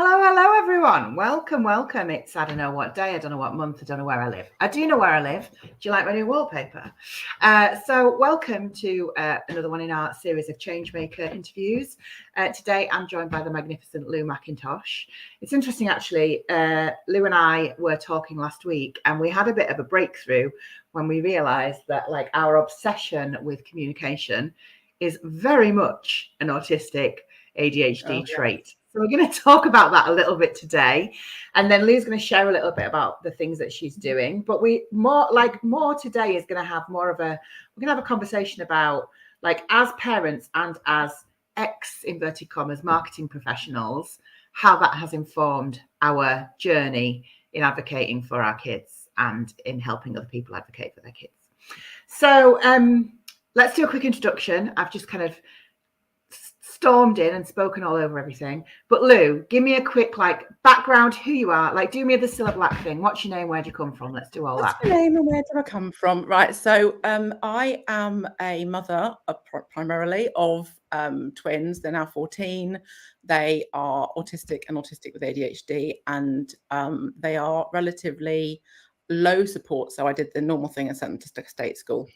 Hello, everyone. Welcome. It's, I don't know what day, I don't know what month, I don't know where I live. I do know where I live. Do you like my new wallpaper? So welcome to another one in our series of Changemaker interviews. Today, I'm joined by the magnificent Lou Mackintosh. It's interesting, actually. Lou and I were talking last week, and we had a bit of a breakthrough when we realized that, like, our obsession with communication is very much an autistic ADHD trait. So we're going to talk about that a little bit today, and then Lou's going to share a little bit about the things that she's doing. But more today is going to have more of a, we're going to have a conversation about, like, as parents and as inverted commas marketing professionals, how that has informed our journey in advocating for our kids and in helping other people advocate for their kids. So let's do a quick introduction. I've just kind of stormed in and spoken all over everything. But Lou, give me a quick, like, background, who you are. Like, do me the Cilla Black thing. What's your name? Where do you come from? Let's do all that. What's my name and where do I come from? Right. So I am a mother primarily of twins. They're now 14. They are autistic and autistic with ADHD, and they are relatively low support. So I did the normal thing and sent them to state school.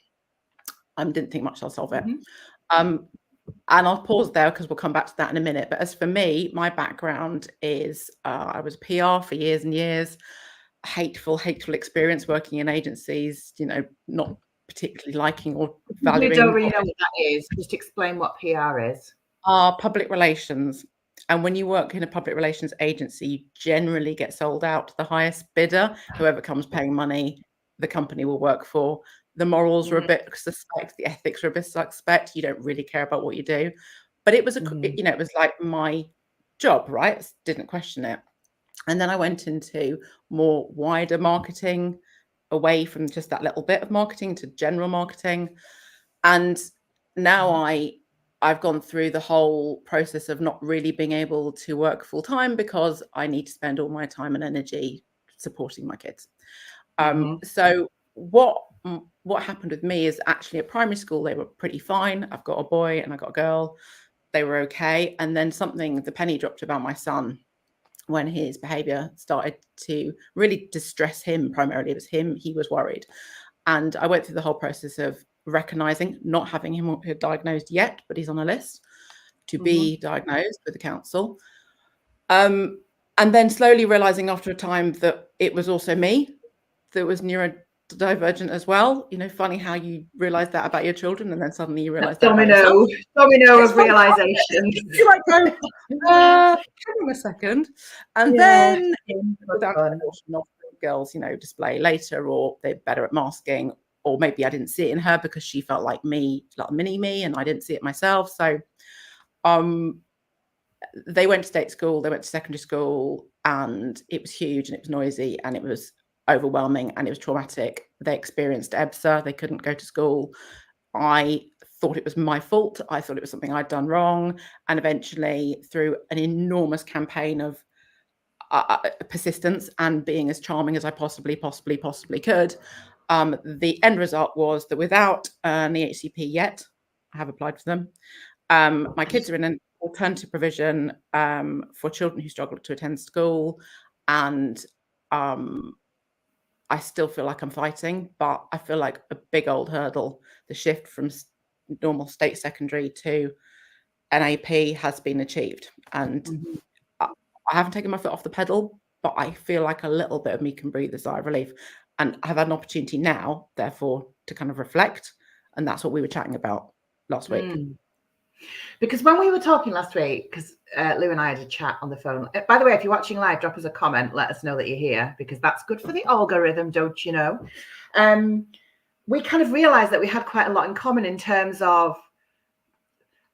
Didn't think much else of it. And I'll pause there because we'll come back to that in a minute. But as for me, my background is I was PR for years and years. Hateful experience working in agencies, not particularly liking or valuing. We don't really know what that is. Just explain what PR is. Public relations. And when you work in a public relations agency, you generally get sold out to the highest bidder. Whoever comes paying money, the company will work for. The morals are a bit suspect, the ethics are a bit suspect. You don't really care about what you do. But it was it was like my job, right? Didn't question it. And then I went into more wider marketing, away from just that little bit of marketing to general marketing. And now I've gone through the whole process of not really being able to work full time because I need to spend all my time and energy supporting my kids. So what happened with me is, actually at primary school, they were pretty fine. I've got a boy and I got a girl. They were okay. And then the penny dropped about my son when his behavior started to really distress him. Primarily, it was him. He was worried. And I went through the whole process of recognizing, not having him diagnosed yet, but he's on a list to be diagnosed with the council. And then slowly realizing after a time that it was also me that was neurodivergent as well. Funny how you realize that about your children, and then suddenly you realize that domino of realization. You might go, hang on a second, and then girls, display later, or they're better at masking, or maybe I didn't see it in her because she felt like me, like mini me, and I didn't see it myself. So, they went to state school, they went to secondary school, and it was huge, and it was noisy, and it was overwhelming, and it was traumatic. They experienced EBSA. They couldn't go to school. I thought it was my fault. I thought it was something I'd done wrong. And eventually, through an enormous campaign of persistence and being as charming as I possibly could, the end result was that without an EHCP yet, I have applied for them. My kids are in an alternative provision for children who struggle to attend school, and I still feel like I'm fighting, but I feel like a big old hurdle, the shift from normal state secondary to an AP, has been achieved. And I haven't taken my foot off the pedal, but I feel like a little bit of me can breathe a sigh of relief. And I've had an opportunity now, therefore, to kind of reflect. And that's what we were chatting about last week. Because when we were talking last week, because Lou and I had a chat on the phone. By the way, if you're watching live, drop us a comment. Let us know that you're here, because that's good for the algorithm, don't you know? We kind of realized that we had quite a lot in common in terms of,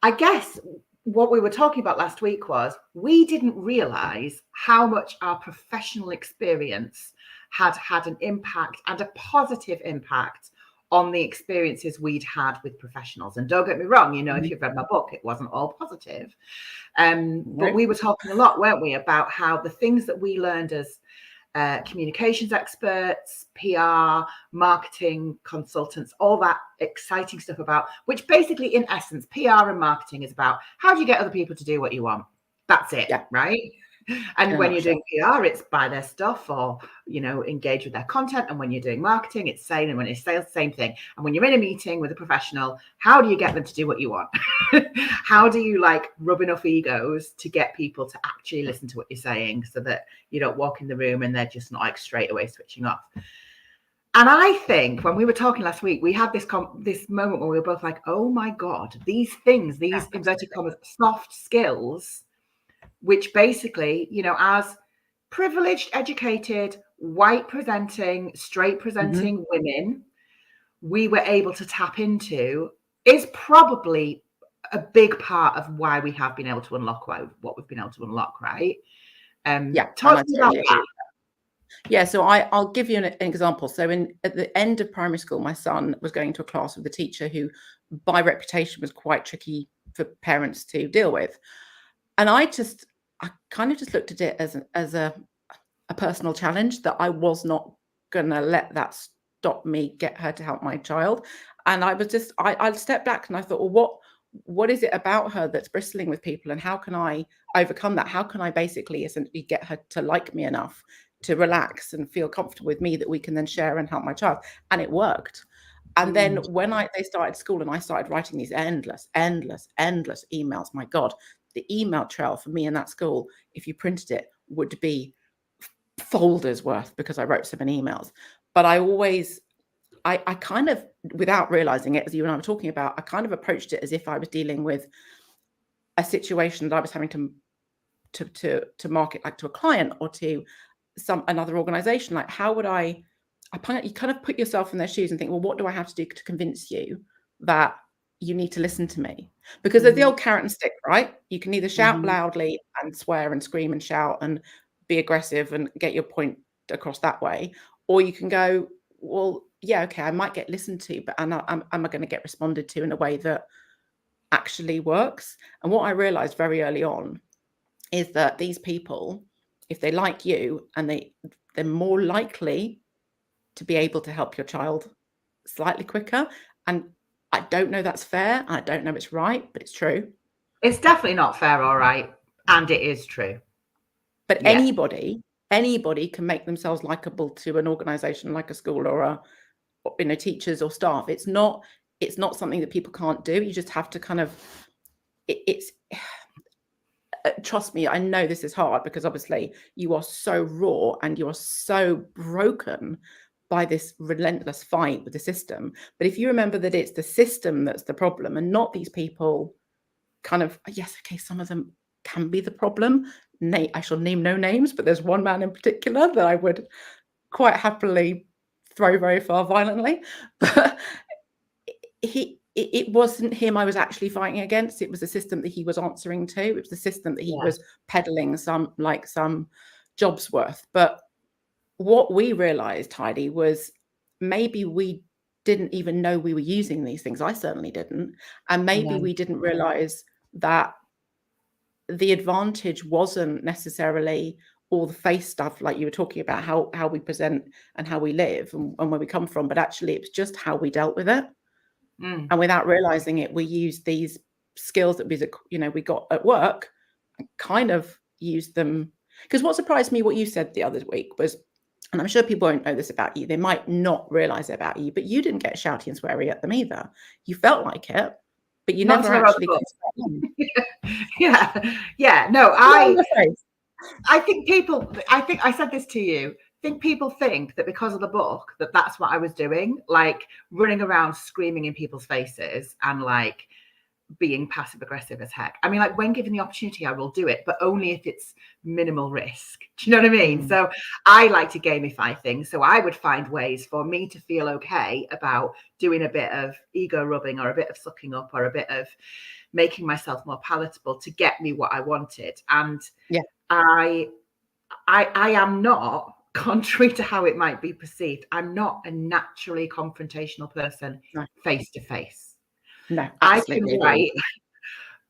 I guess, what we were talking about last week was we didn't realize how much our professional experience had an impact, and a positive impact, on the experiences we'd had with professionals. And don't get me wrong, if you've read my book, it wasn't all positive. But we were talking a lot, weren't we, about how the things that we learned as communications experts, PR, marketing consultants, all that exciting stuff about, which basically, in essence, PR and marketing is about how do you get other people to do what you want? That's it, right? And when you're doing PR, it's buy their stuff or, engage with their content. And when you're doing marketing, it's same. And when it's sales, same thing. And when you're in a meeting with a professional, how do you get them to do what you want? How do you rub enough egos to get people to actually listen to what you're saying so that you don't walk in the room and they're just not straight away switching off? And I think when we were talking last week, we had this moment where we were both like, oh my God, these things, these inverted commas, soft skills, which basically, as privileged, educated, white presenting, straight presenting women, we were able to tap into, is probably a big part of why we have been able to unlock what we've been able to unlock, right? Talk to me about that. Yeah, so I'll give you an example. So at the end of primary school, my son was going to a class with a teacher who, by reputation, was quite tricky for parents to deal with. And I kind of just looked at it as a personal challenge that I was not going to let that stop me get her to help my child. And I stepped back and I thought, well, what is it about her that's bristling with people, and how can I overcome that? How can I basically essentially get her to like me enough to relax and feel comfortable with me that we can then share and help my child? And it worked. And then when they started school and I started writing these endless emails, my God, the email trail for me in that school, if you printed it, would be folders worth because I wrote so many emails. But I kind of, without realizing it, as you and I were talking about, I kind of approached it as if I was dealing with a situation that I was having to market, like to a client or to another organization. Like, how would you kind of put yourself in their shoes and think, well, what do I have to do to convince you that you need to listen to me? Because there's the old carrot and stick, right? You can either shout loudly and swear and scream and shout and be aggressive and get your point across that way, or you can go, well, yeah, okay, I might get listened to, but am I going to get responded to in a way that actually works? And what I realized very early on is that these people, if they like you, and they're more likely to be able to help your child slightly quicker. And I don't know that's fair. I don't know it's right, but it's true. It's definitely not fair or right. And it is true. But anybody can make themselves likable to an organization like a school or teachers or staff. It's not something that people can't do. You just have to kind of, trust me, I know this is hard because obviously you are so raw and you're so broken by this relentless fight with the system. But if you remember that it's the system that's the problem and not these people, kind of, yes, okay, some of them can be the problem. I shall name no names, but there's one man in particular that I would quite happily throw very far violently. But it wasn't him I was actually fighting against. It was the system that he was answering to. It was the system that he was peddling some jobs worth. But what we realized, Heidi, was maybe we didn't even know we were using these things. I certainly didn't. And maybe we didn't realize that the advantage wasn't necessarily all the face stuff like you were talking about, how we present and how we live and where we come from, but actually it was just how we dealt with it. And without realizing it, we used these skills that we got at work and kind of used them. Because what surprised me, what you said the other week was, and I'm sure people won't know this about you, they might not realize it about you, but you didn't get shouty and sweary at them either. You felt like it, but you never actually. No, I think I said this to you. I think people think that because of the book that's what I was doing, like running around screaming in people's faces and like being passive aggressive as heck. I mean, like when given the opportunity, I will do it, but only if it's minimal risk. Do you know what I mean? So I like to gamify things. So I would find ways for me to feel okay about doing a bit of ego rubbing or a bit of sucking up or a bit of making myself more palatable to get me what I wanted. And I am not, contrary to how it might be perceived, I'm not a naturally confrontational person face to face. No, I can write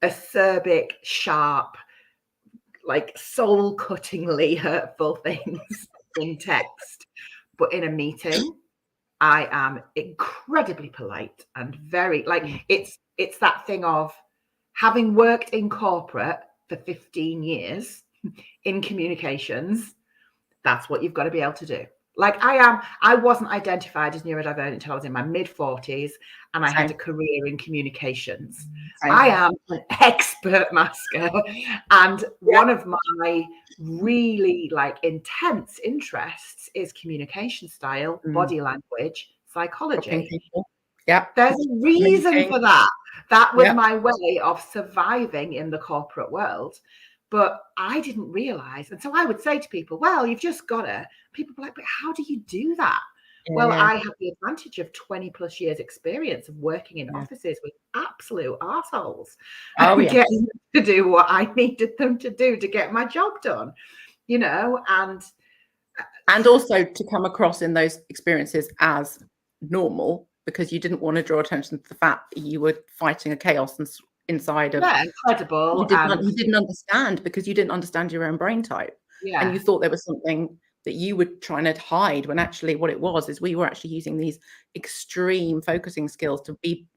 acerbic, sharp, like soul-cuttingly hurtful things in text. But in a meeting, I am incredibly polite and very it's that thing of having worked in corporate for 15 years in communications, that's what you've got to be able to do. Like I wasn't identified as neurodivergent until I was in my mid-40s, and I had a career in communications. I am an expert masker, and one of my really like intense interests is communication style, body language, psychology. Yeah, there's a reason for that. That was my way of surviving in the corporate world. But I didn't realize. And so I would say to people, well, you've just got to. People were like, but how do you do that? Well, I have the advantage of 20 plus years experience of working in offices with absolute arseholes. Getting to do what I needed them to do to get my job done, you know, and also to come across in those experiences as normal, because you didn't want to draw attention to the fact that you were fighting a chaos inside of incredible. You didn't understand, because you didn't understand your own brain type. And you thought there was something that you were trying to hide, when actually what it was is we were actually using these extreme focusing skills to be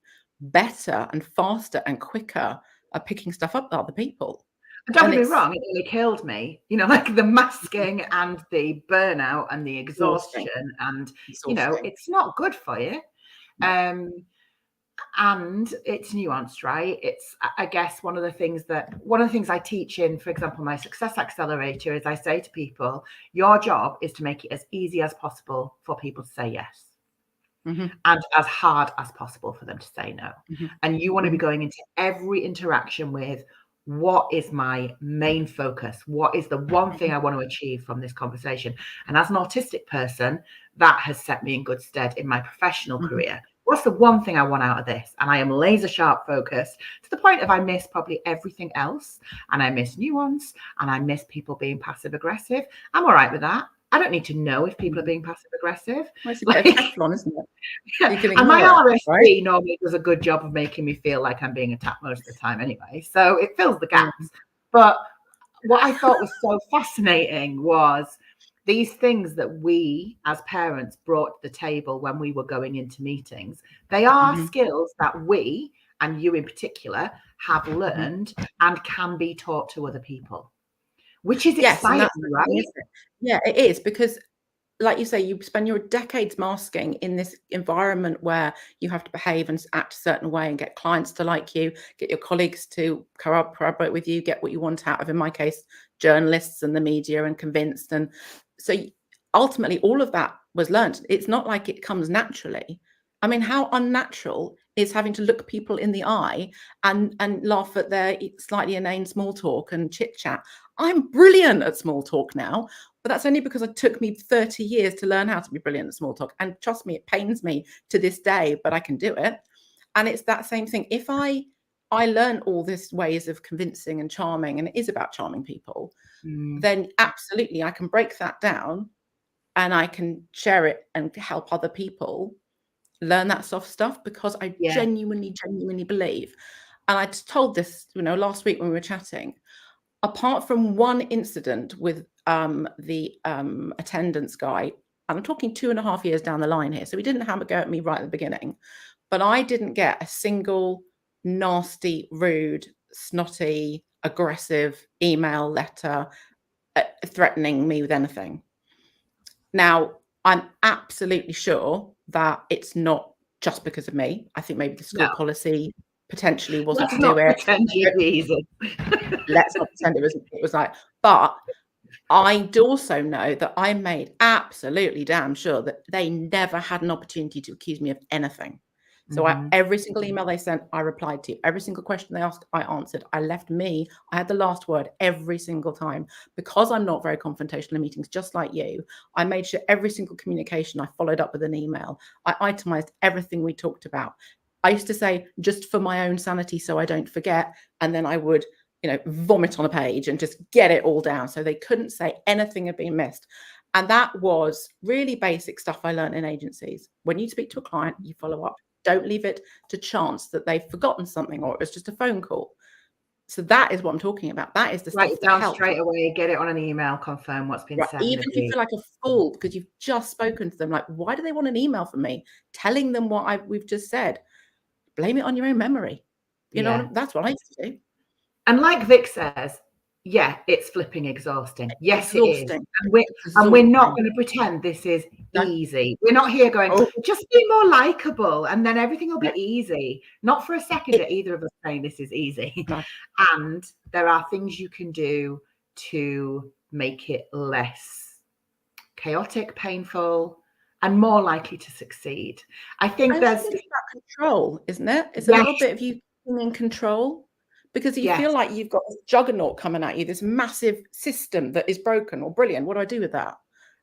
better and faster and quicker at picking stuff up with other people. Don't get me wrong, it really killed me, you know, like the masking and the burnout and the exhaustion and you know, it's not good for you. And it's nuanced, right? It's, I guess, one of the things I teach in, for example, my Success Accelerator is I say to people, your job is to make it as easy as possible for people to say yes. And as hard as possible for them to say no. And you want to be going into every interaction with, what is my main focus? What is the one thing I want to achieve from this conversation? And as an autistic person, that has set me in good stead in my professional career. What's the one thing I want out of this? And I am laser sharp focused to the point of I miss probably everything else. And I miss nuance, and I miss people being passive aggressive. I'm all right with that. I don't need to know if people are being passive aggressive. Well, it's a bit of Teflon, isn't it? And my RSP normally does a good job of making me feel like I'm being attacked most of the time anyway. So it fills the gaps. But what I thought was so fascinating was these things that we as parents brought to the table when we were going into meetings. They are skills that we, and you in particular, have learned and can be taught to other people. Which is exciting, right? Yeah, it is, because like you say, you spend your decades masking in this environment where you have to behave and act a certain way and get clients to like you, get your colleagues to corroborate with you, get what you want out of, in my case, journalists and the media, and convinced. And so ultimately all of that was learned. It's not like it comes naturally. I mean, how unnatural is having to look people in the eye and laugh at their slightly inane small talk and chit chat. I'm brilliant at small talk now, but that's only because it took me 30 years to learn how to be brilliant at small talk. And trust me, it pains me to this day, but I can do it. And it's that same thing. If I learn all these ways of convincing and charming, and it is about charming people, then absolutely I can break that down and I can share it and help other people learn that soft stuff, because I genuinely believe. And I told this, you know, last week when we were chatting, apart from one incident with the attendance guy, and I'm talking 2.5 years down the line here, so he didn't have a go at me right at the beginning, but I didn't get a single nasty, rude, snotty, aggressive email, letter threatening me with anything. Now, I'm absolutely sure that it's not just because of me. I think maybe the school policy potentially wasn't to do it. Let's not pretend it was like, but I also know that I made absolutely damn sure that they never had an opportunity to accuse me of anything. So every single email they sent, I replied to. Every single question they asked, I answered. I had the last word every single time. Because I'm not very confrontational in meetings, just like you, I made sure every single communication I followed up with an email. I itemized everything we talked about. I used to say, just for my own sanity so I don't forget. And then I would, you know, vomit on a page and just get it all down so they couldn't say anything had been missed. And that was really basic stuff I learned in agencies. When you speak to a client, you follow up. Don't leave it to chance that they've forgotten something or it was just a phone call. So that is what I'm talking about. That is the stuff. Write it down helps. Straight away, get it on an email, confirm what's been said. Even if you feel like a fool because you've just spoken to them, like, why do they want an email from me telling them what we've just said? Blame it on your own memory. You know, that's what I used to do. And like Vic says, yeah, it's flipping exhausting. Yes, it is. Exhausting. And we're not Exhausting. going to pretend this is No. easy. We're not here going, Oh. just be more likable and then everything will be No. easy. Not for a second are either of us saying this is easy. No. And there are things you can do to make it less chaotic, painful, and more likely to succeed. I think And there's it's about control, isn't it? It's Yes. a little bit of you being in control, because you Yes. feel like you've got this juggernaut coming at you, this massive system that is broken or brilliant. What do I do with that?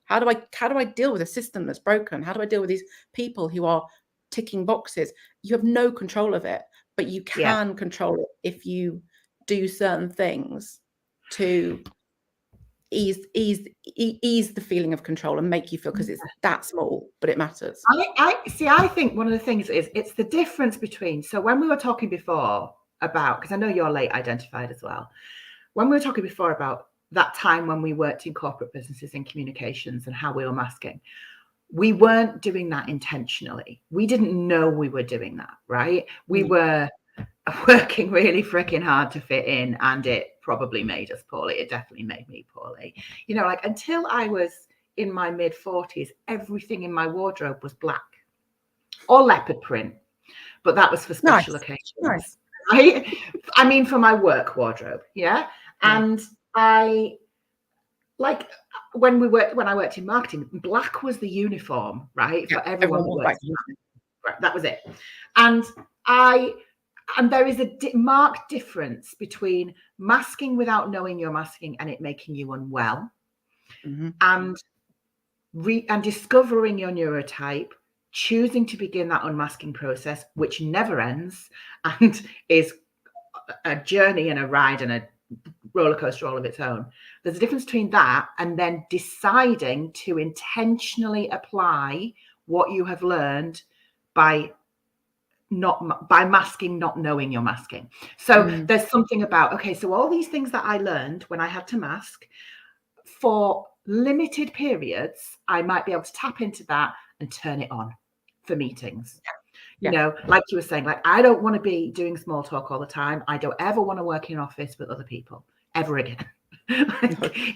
How do I deal with a system that's broken? How do I deal with these people who are ticking boxes? You have no control of it, but you can control it if you do certain things to ease the feeling of control and make you feel, because it's that small, but it matters. I think one of the things is it's the difference between, so when we were talking before about, because I know you're late identified as well, when we were talking before about that time when we worked in corporate businesses in communications and how we were masking, we weren't doing that intentionally. We didn't know we were doing that, right? We were working really freaking hard to fit in, and it probably made us poorly. It definitely made me poorly. You know, like until I was in my mid-40s, everything in my wardrobe was black or leopard print, but that was for special occasions. Nice. Right? I mean, for my work wardrobe, yeah. And I like when I worked in marketing, black was the uniform, right? For everyone who works in marketing. Right, that was it. And there is a marked difference between masking without knowing you're masking and it making you unwell, and discovering your neurotype, choosing to begin that unmasking process, which never ends and is a journey and a ride and a roller coaster all of its own. There's a difference between that and then deciding to intentionally apply what you have learned by masking, not knowing you're masking. So there's something about, okay, so all these things that I learned when I had to mask, for limited periods, I might be able to tap into that and turn it on for meetings. You know, like you were saying, like, I don't want to be doing small talk all the time. I don't ever want to work in an office with other people ever again.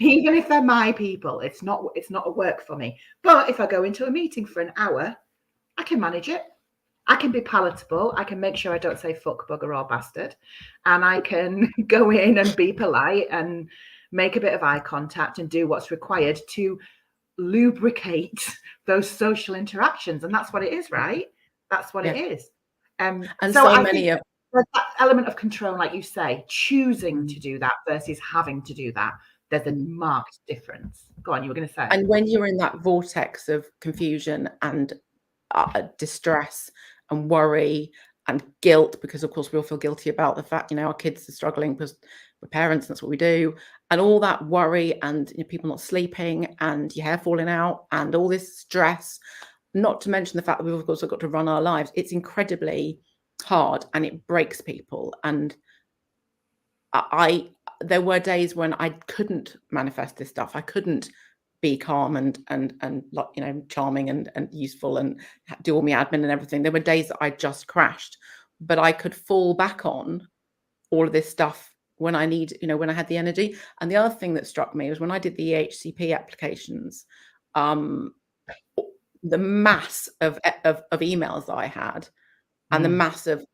Even if they're my people, it's not a work for me. But if I go into a meeting for an hour, I can manage it. I can be palatable. I can make sure I don't say fuck, bugger, or bastard. And I can go in and be polite and make a bit of eye contact and do what's required to lubricate those social interactions. And that's what it is, right? That's what it is. And so I many think that element of control, like you say, choosing to do that versus having to do that, there's a marked difference. Go on, you were going to say. And when you're in that vortex of confusion and distress and worry and guilt, because of course we all feel guilty about the fact, you know, our kids are struggling because we're parents, that's what we do, and all that worry and, you know, people not sleeping and your hair falling out and all this stress, not to mention the fact that we've also got to run our lives. It's incredibly hard and it breaks people. And there were days when I couldn't manifest this stuff. I couldn't be calm and like, you know, charming and useful and do all my admin and everything. There were days that I just crashed, but I could fall back on all of this stuff when I when I had the energy. And the other thing that struck me was when I did the EHCP applications, the mass of emails that I had and the mass of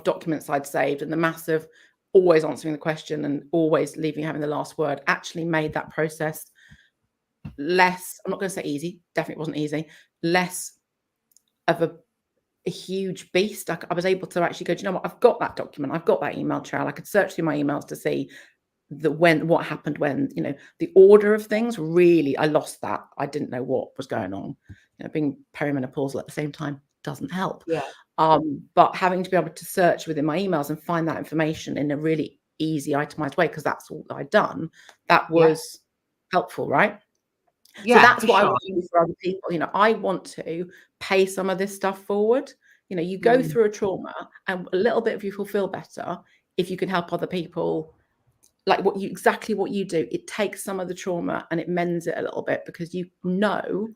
documents I'd saved and the mass of always answering the question and always having the last word actually made that process less, I'm not going to say easy, definitely wasn't easy, less of a huge beast. I was able to actually go, do you know what, I've got that document, I've got that email trail, I could search through my emails to see what happened when, you know, the order of things. Really, I lost that. I didn't know what was going on. You know, being perimenopausal at the same time doesn't help. But having to be able to search within my emails and find that information in a really easy itemized way, because that's all I'd done, that was helpful, right? So that's what I want to do for other people. You know, I want to pay some of this stuff forward. You know, you go through a trauma and a little bit of you will feel better if you can help other people. Like exactly what you do, it takes some of the trauma and it mends it a little bit, because you know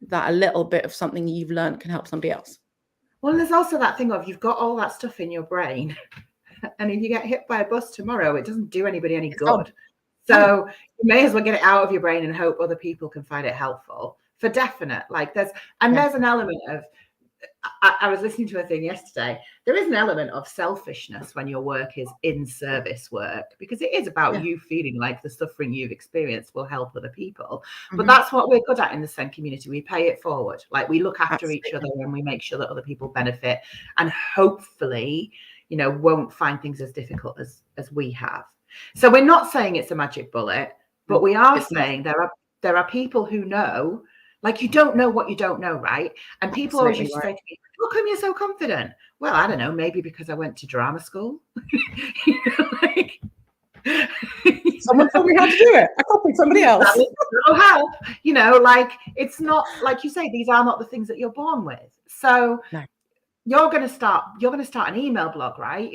that a little bit of something you've learned can help somebody else. Well, there's also that thing of, you've got all that stuff in your brain, and if you get hit by a bus tomorrow, it doesn't do anybody any good. So you may as well get it out of your brain and hope other people can find it helpful, for definite. Like there's an element of, I was listening to a thing yesterday. There is an element of selfishness when your work is in service work, because it is about you feeling like the suffering you've experienced will help other people. But that's what we're good at in the SEND community. We pay it forward. Like we look after each other and we make sure that other people benefit, and hopefully, you know, won't find things as difficult as we have. So we're not saying it's a magic bullet, but we are saying there are people who know. Like you don't know what you don't know, right? And people always used to say to me, how come you're so confident? Well, I don't know, maybe because I went to drama school. Someone told me how to do it. I copied somebody else. That'll help. You know, like it's not, like you say, these are not the things that you're born with. So you're going to start an email blog, right?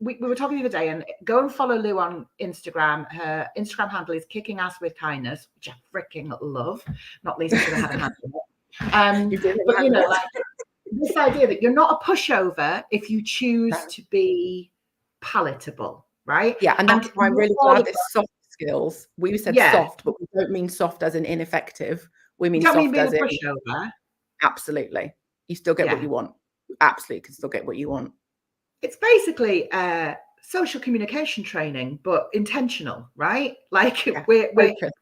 We were talking the other day, and go and follow Lou on Instagram. Her Instagram handle is Kicking Ass with Kindness, which I freaking love, not least because I had a handle. But you know, like this idea that you're not a pushover if you choose to be palatable, right? Yeah, and that's why I'm really glad this soft skills. We said soft, but we don't mean soft as in ineffective. We mean soft as in pushover. Absolutely. You still get what you want. Absolutely can still get what you want. It's basically social communication training, but intentional, right? Like we're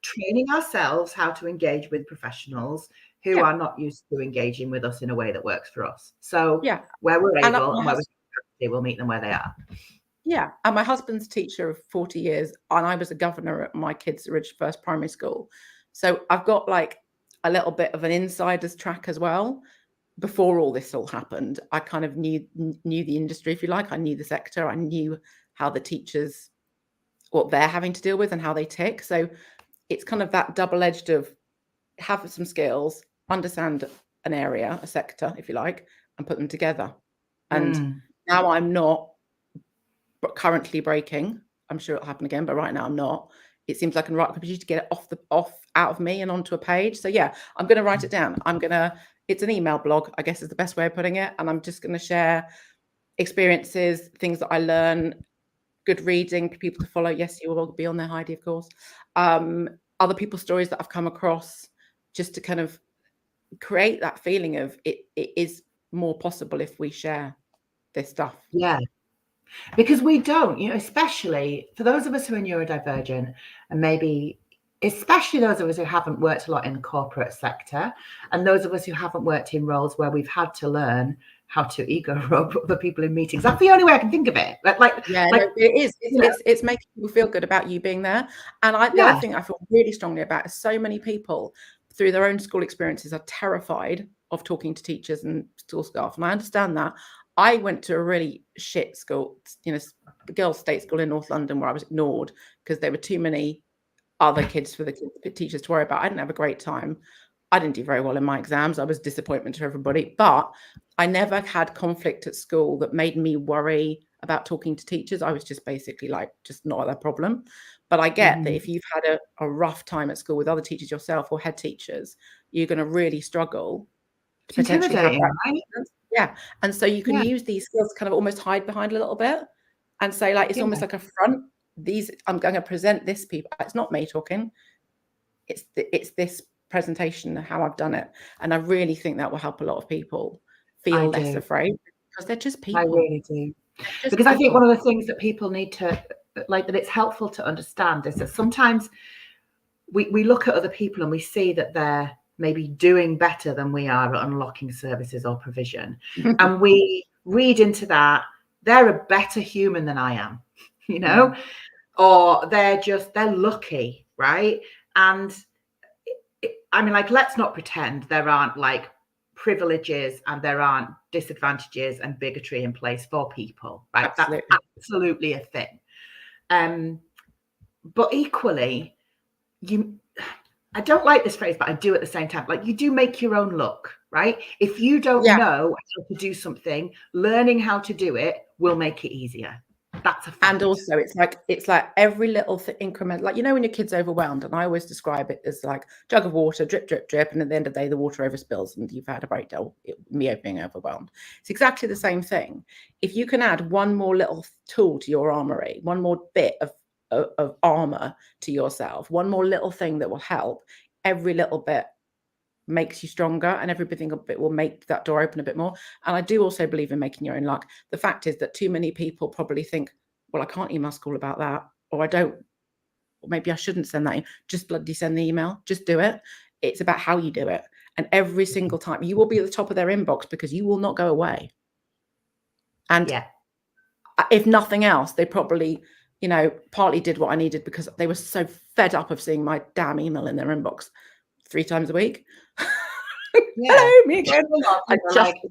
training ourselves how to engage with professionals who are not used to engaging with us in a way that works for us. So where we're able and where we'll meet them where they are. Yeah, and my husband's teacher of 40 years, and I was a governor at my kids' first primary school. So I've got like a little bit of an insider's track as well. Before all this all happened, I kind of knew the industry, if you like. I knew the sector. I knew how the teachers, what they're having to deal with and how they tick. So it's kind of that double-edged of have some skills, understand an area, a sector, if you like, and put them together. And now I'm not currently breaking. I'm sure it'll happen again, but right now I'm not. It seems like a right opportunity to get it out of me and onto a page. So yeah, I'm going to write it down. It's an email blog, I guess is the best way of putting it. And I'm just going to share experiences, things that I learn, good reading, people to follow. Yes, you will be on there, Heidi, of course. Other people's stories that I've come across, just to kind of create that feeling of it is more possible if we share this stuff. Yeah. Because we don't, you know, especially for those of us who are neurodivergent, and maybe especially those of us who haven't worked a lot in the corporate sector, and those of us who haven't worked in roles where we've had to learn how to ego rub other people in meetings. That's the only way I can think of it. It is. It's making people feel good about you being there. And the other thing I feel really strongly about is so many people through their own school experiences are terrified of talking to teachers and school staff. And I understand that. I went to a really shit school, you know, girls' state school in North London, where I was ignored because there were too many other kids for the teachers to worry about. I didn't have a great time. I didn't do very well in my exams. I was a disappointment to everybody, but I never had conflict at school that made me worry about talking to teachers. I was just basically like, just not a problem. But I get that if you've had a rough time at school with other teachers yourself or head teachers, you're going to really struggle to potentially have that. Right? Yeah. And so you can use these skills to kind of almost hide behind a little bit and say, like, it's almost like a front. I'm going to present this people. It's not me talking. It's this presentation, how I've done it. And I really think that will help a lot of people feel less afraid, because they're just people. I really do. Because I think one of the things that people need to, like, that it's helpful to understand is that sometimes we look at other people and we see that they're maybe doing better than we are at unlocking services or provision. And we read into that, they're a better human than I am, you know, or they're lucky, right? And I mean, like, let's not pretend there aren't like privileges and there aren't disadvantages and bigotry in place for people, right? Absolutely. That's absolutely a thing. But equally, I don't like this phrase, but I do at the same time. Like, you do make your own luck, right? If you don't know how to do something, learning how to do it will make it easier. That's a fact. And also, it's like every little increment, like, you know, when your kid's overwhelmed, and I always describe it as like jug of water, drip, drip, drip, and at the end of the day, the water overspills and you've had a breakdown, me being overwhelmed. It's exactly the same thing. If you can add one more little tool to your armory, one more bit of of armor to yourself, one more little thing that will help. Every little bit makes you stronger, and everything a bit will make that door open a bit more. And I do also believe in making your own luck. The fact is that too many people probably think, well, I can't email school about that, or I don't, or maybe I shouldn't send that. Just bloody send the email. Just do it. It's about how you do it. And every single time you will be at the top of their inbox, because you will not go away. And if nothing else, they probably, partly did what I needed because they were so fed up of seeing my damn email in their inbox 3 times a week. Hello, me again.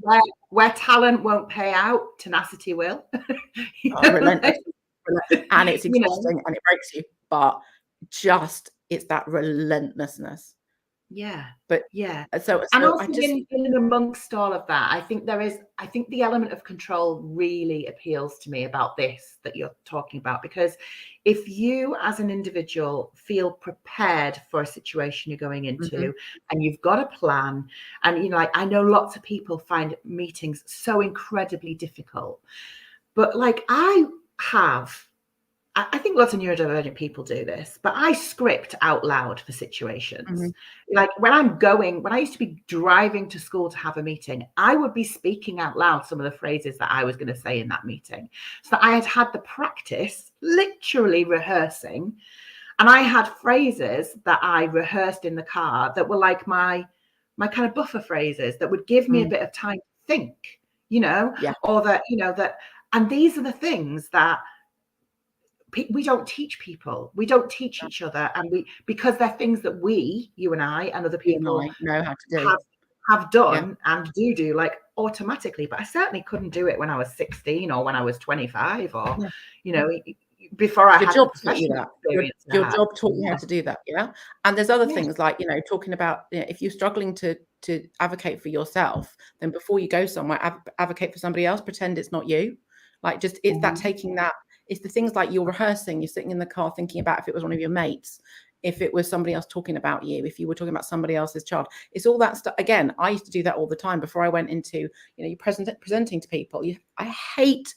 Like, where talent won't pay out, tenacity will. Relentless. And it's exhausting and it breaks you, but it's that relentlessness. But so and also in amongst all of that, I think the element of control really appeals to me about this that you're talking about, because if you as an individual feel prepared for a situation you're going into, and you've got a plan, and I know lots of people find meetings so incredibly difficult, but I think lots of neurodivergent people do this, but I script out loud for situations. Like when I used to be driving to school to have a meeting, I would be speaking out loud some of the phrases that I was going to say in that meeting. So I had the practice, literally rehearsing, and I had phrases that I rehearsed in the car that were like my kind of buffer phrases that would give me a bit of time to think, or that, and these are the things that we don't teach people. We don't teach each other, and because they're things that you and I and other people know how to do, have done and do like automatically. But I certainly couldn't do it when I was 16 or when I was 25 or before I had job professional experience. Your job taught you how to do that. And there's other things like talking about if you're struggling to advocate for yourself, then before you go somewhere, advocate for somebody else. Pretend it's not you. Like just it's that taking that. It's the things like you're rehearsing, you're sitting in the car thinking about if it was one of your mates, if it was somebody else talking about you, if you were talking about somebody else's child. It's all that stuff. Again, I used to do that all the time before I went into, you presenting to people. I hate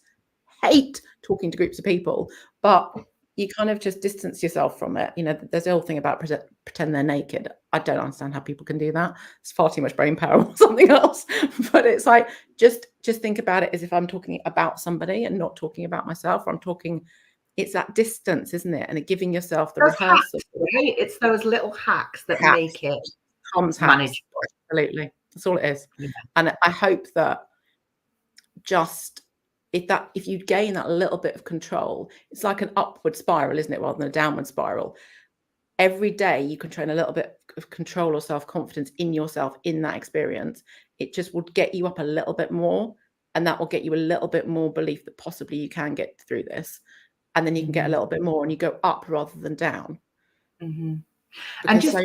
talking to groups of people, but you kind of just distance yourself from it. There's the whole thing about pretend they're naked. I don't understand how people can do that. It's far too much brain power or something else. But it's like, just think about it as if I'm talking about somebody and not talking about myself. It's that distance, isn't it? And giving yourself the rehearsal. Hacks, right? It's those little hacks that make it manageable. Absolutely. That's all it is. And I hope that if you gain that little bit of control, it's like an upward spiral, isn't it, rather than a downward spiral. Every day you can train a little bit of control or self-confidence in yourself in that experience. It just will get you up a little bit more, and that will get you a little bit more belief that possibly you can get through this, and then you can get a little bit more and you go up rather than down. And just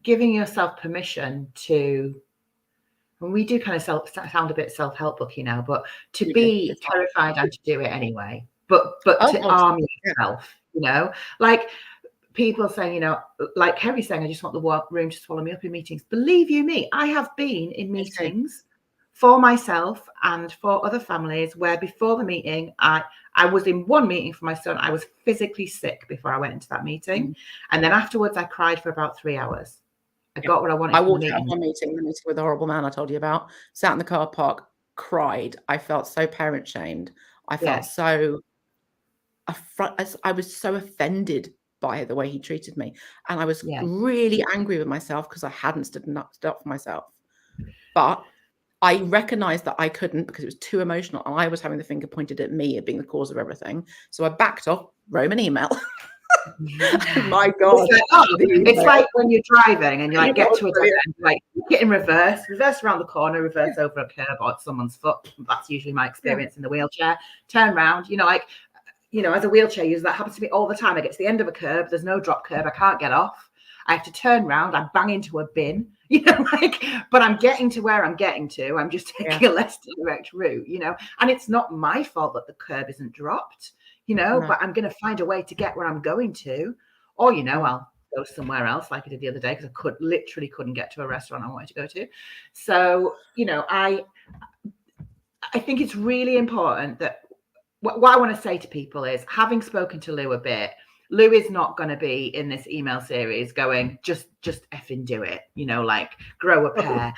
giving yourself permission to, and we do kind of sound a bit self-help booky now, but to be terrified and to do it anyway, but to arm yourself, like people saying, like Kerry saying, I just want the room to swallow me up in meetings. Believe you me, I have been in meetings for myself and for other families where before the meeting, I was in one meeting for my son. I was physically sick before I went into that meeting. And then afterwards I cried for about 3 hours. I got what I wanted. I walked out of the meeting with the horrible man I told you about, sat in the car park, cried. I felt so parent shamed. I felt so I was so offended by the way he treated me. And I was really angry with myself because I hadn't stood up for myself. But I recognized that I couldn't because it was too emotional. And I was having the finger pointed at me as being the cause of everything. So I backed off, wrote an email. My God. It's like when you're driving and you get to a dead end, get in reverse around the corner, reverse over a curb or someone's foot. That's usually my experience in the wheelchair. Turn around, as a wheelchair user, that happens to me all the time. I get to the end of a curb, there's no drop curb, I can't get off. I have to turn around, I bang into a bin, but I'm getting to where I'm getting to. I'm just taking a less direct route, and it's not my fault that the curb isn't dropped. But I'm going to find a way to get where I'm going to, or, I'll go somewhere else like I did the other day because I literally couldn't get to a restaurant I wanted to go to. So, I think it's really important that what I want to say to people is, having spoken to Lou a bit, Lou is not going to be in this email series going, just effing do it, like grow a pair.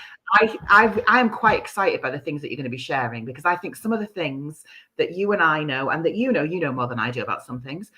I am quite excited by the things that you're going to be sharing, because I think some of the things that you and I know, and that you know more than I do about some things,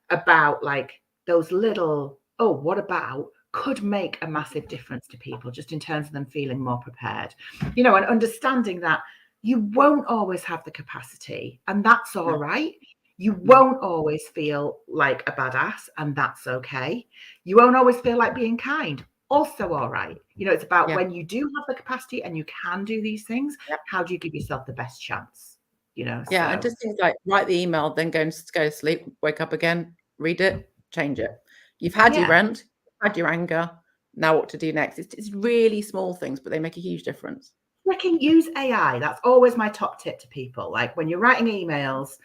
about like those little, oh, what about, could make a massive difference to people, just in terms of them feeling more prepared, and understanding that you won't always have the capacity, and that's all right. You won't always feel like a badass, and that's okay. You won't always feel like being kind, also all right. It's about when you do have the capacity and you can do these things, how do you give yourself the best chance? And just things like write the email, then go to sleep, wake up again, read it, change it. You've had your rant, had your anger, now what to do next. It's really small things, but they make a huge difference. Freaking use AI. That's always my top tip to people. Like when you're writing emails,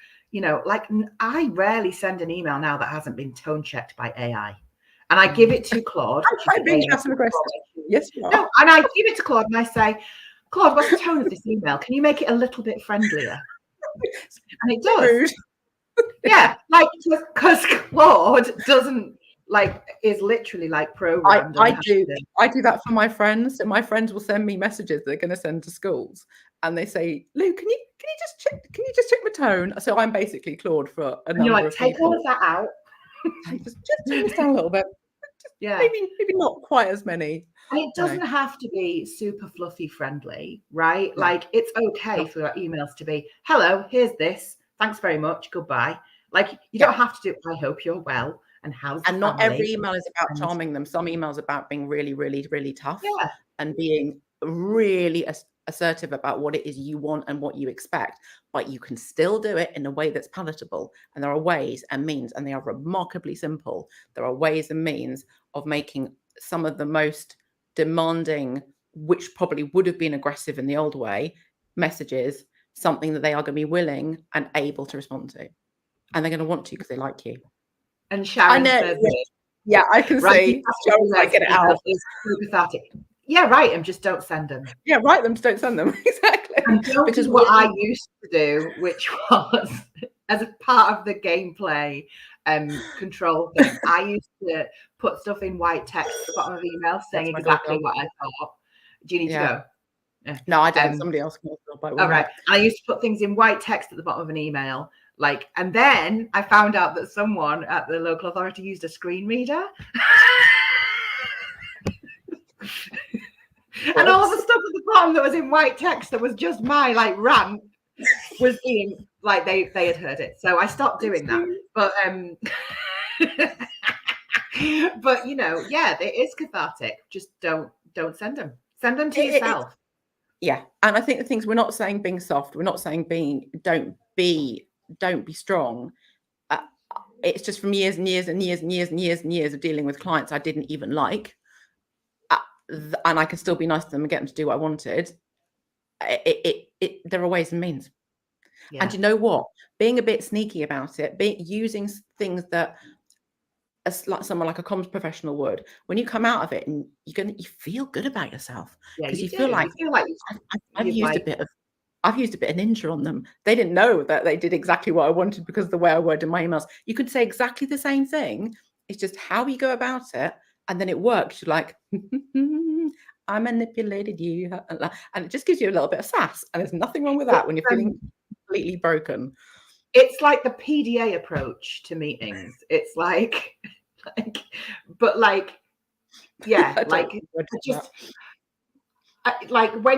like I rarely send an email now that hasn't been tone checked by AI. And I give it to Claude. I'm being passive aggressive. Yes, you are. No, and I give it to Claude and I say, Claude, what's the tone of this email? Can you make it a little bit friendlier? And it does. Rude. Yeah, like, because Claude is literally like programmed. I do that for my friends. So my friends will send me messages they're going to send to schools, and they say, Lou, can you just check my tone? So I'm basically Claude for a number of take people. all of that out. just turn this down a little bit. Maybe not quite as many. And it doesn't have to be super fluffy friendly, right? No. Like it's okay for our emails to be, hello, here's this. Thanks very much. Goodbye. Like you don't have to do, I hope you're well. And how's the not every email is about charming them. Some emails are about being really, really, really tough and being really assertive about what it is you want and what you expect. But you can still do it in a way that's palatable. And there are ways and means, and they are remarkably simple. There are ways and means of making some of the most demanding, which probably would have been aggressive in the old way, messages, something that they are going to be willing and able to respond to. And they're going to want to because they like you. And Sharon says, I can see. Sharon's like, get it out. Is cathartic. Yeah, write them, just don't send them. Yeah, write them, just don't send them. Exactly. And don't do what I used to do, which was, as a part of the gameplay control thing, I used to put stuff in white text at the bottom of emails saying exactly what I thought. Do you need to go? Yeah. No, I don't. Somebody else can. All right. I used to put things in white text at the bottom of an email. And then I found out that someone at the local authority used a screen reader. And all the stuff at the bottom that was in white text that was just my rant was being they had heard it. So I stopped doing that. But but it is cathartic. Just don't send them. Send them to yourself. And I think the things, we're not saying being soft, we're not saying don't be strong. It's just from years and years and years and years and years and years of dealing with clients I didn't even like, and I can still be nice to them and get them to do what I wanted. There are ways and means. And you know what, being a bit sneaky about it, using things that someone like a comms professional would, when you come out of it and you feel good about yourself, because you feel like I've used a bit of ninja on them. They didn't know that they did exactly what I wanted because of the way I worded my emails. You could say exactly the same thing. It's just how you go about it. And then it works. You're like, I manipulated you. And it just gives you a little bit of sass. And there's nothing wrong with that when you're feeling completely broken. It's like the PDA approach to meetings. It's when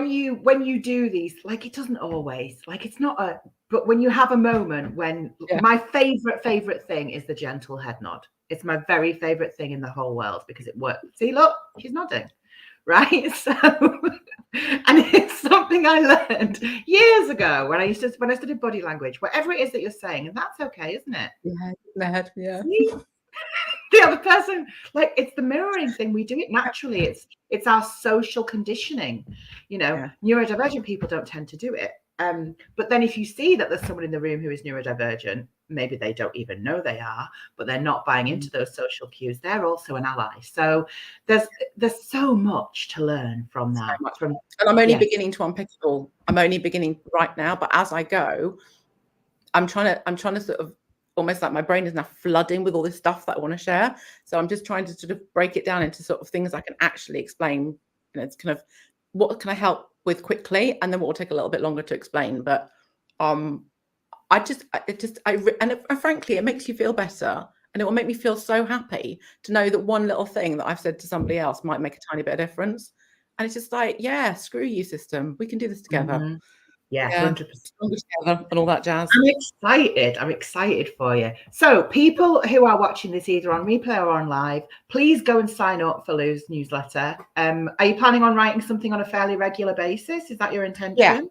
you do these, it doesn't always, it's not but when you have a moment when my favorite thing is the gentle head nod. It's my very favorite thing in the whole world because it works. See, look, she's nodding, right? So, and it's something I learned years ago when I studied body language. Whatever it is that you're saying, and that's okay, isn't it? Yeah. The other person, it's the mirroring thing. We do it naturally. It's our social conditioning. Neurodivergent people don't tend to do it. But then if you see that there's someone in the room who is neurodivergent, maybe they don't even know they are, but they're not buying into those social cues, they're also an ally. So there's so much to learn from that. And I'm only beginning to unpick it all. I'm only beginning right now, but as I go, I'm trying to sort of almost like my brain is now flooding with all this stuff that I want to share. So I'm just trying to sort of break it down into sort of things I can actually explain. You know, it's kind of what can I help with quickly, and then what will take a little bit longer to explain. But and frankly, it makes you feel better, and it will make me feel so happy to know that one little thing that I've said to somebody else might make a tiny bit of difference. And it's just like, yeah, screw you, system. We can do this together. Yeah, Yeah, 100%. together and all that jazz. I'm excited for you. So people who are watching this either on replay or on live, please go and sign up for Lou's newsletter. Are you planning on writing something on a fairly regular basis? Is that your intention?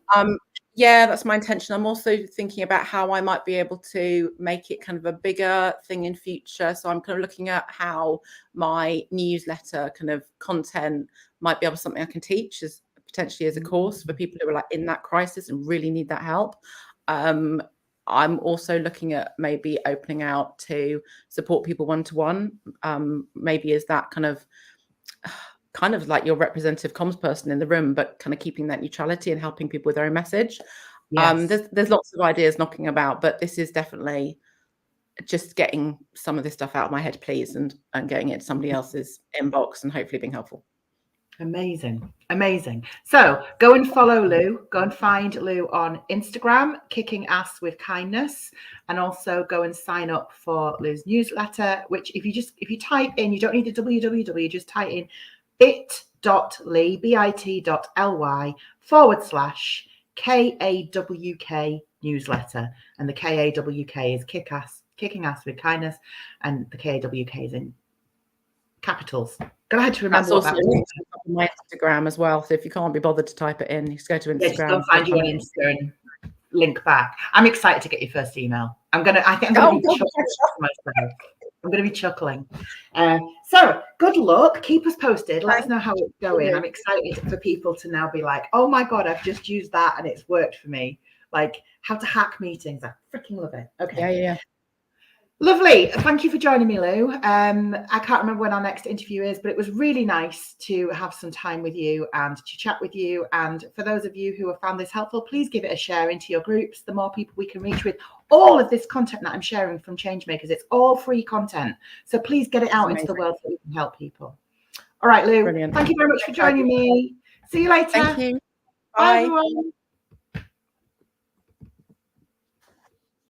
Yeah, that's my intention. I'm also thinking about how I might be able to make it kind of a bigger thing in future. So I'm kind of looking at how my newsletter kind of content might be able to something I can teach as potentially as a course for people who are like in that crisis and really need that help. I'm also looking at maybe opening out to support people one-to-one, maybe as that kind of like your representative comms person in the room, but kind of keeping that neutrality and helping people with their own message. Yes. There's lots of ideas knocking about, but this is definitely just getting some of this stuff out of my head, please, and getting it to somebody else's inbox and hopefully being helpful. Amazing. So go and follow Lou. Go and find Lou on Instagram, Kicking Ass with Kindness, and also go and sign up for Lou's newsletter, which if you type in, you don't need the www, just type in bit.ly/KAWK newsletter. And the KAWK is Kicking Ass with Kindness, and the KAWK is in capitals. Go ahead to remember. That's also on my Instagram as well. So if you can't be bothered to type it in, you just go to Instagram. Yeah, just go find you on Insta and link back. I'm excited to get your first email. I think I'm going to be chuckling myself. I'm going to be chuckling. So good luck. Keep us posted. Let us know how it's going. I'm excited for people to now be like, oh my God, I've just used that and it's worked for me. Like how to hack meetings. I freaking love it. Okay. Yeah. Lovely. Thank you for joining me, Lou. I can't remember when our next interview is, but it was really nice to have some time with you and to chat with you. And for those of you who have found this helpful, please give it a share into your groups. The more people we can reach with all of this content that I'm sharing from Changemakers, it's all free content. So please get it out into the world so we can help people. All right, Lou. Brilliant. Thank you very much for joining me. See you later. Thank you. Bye everyone.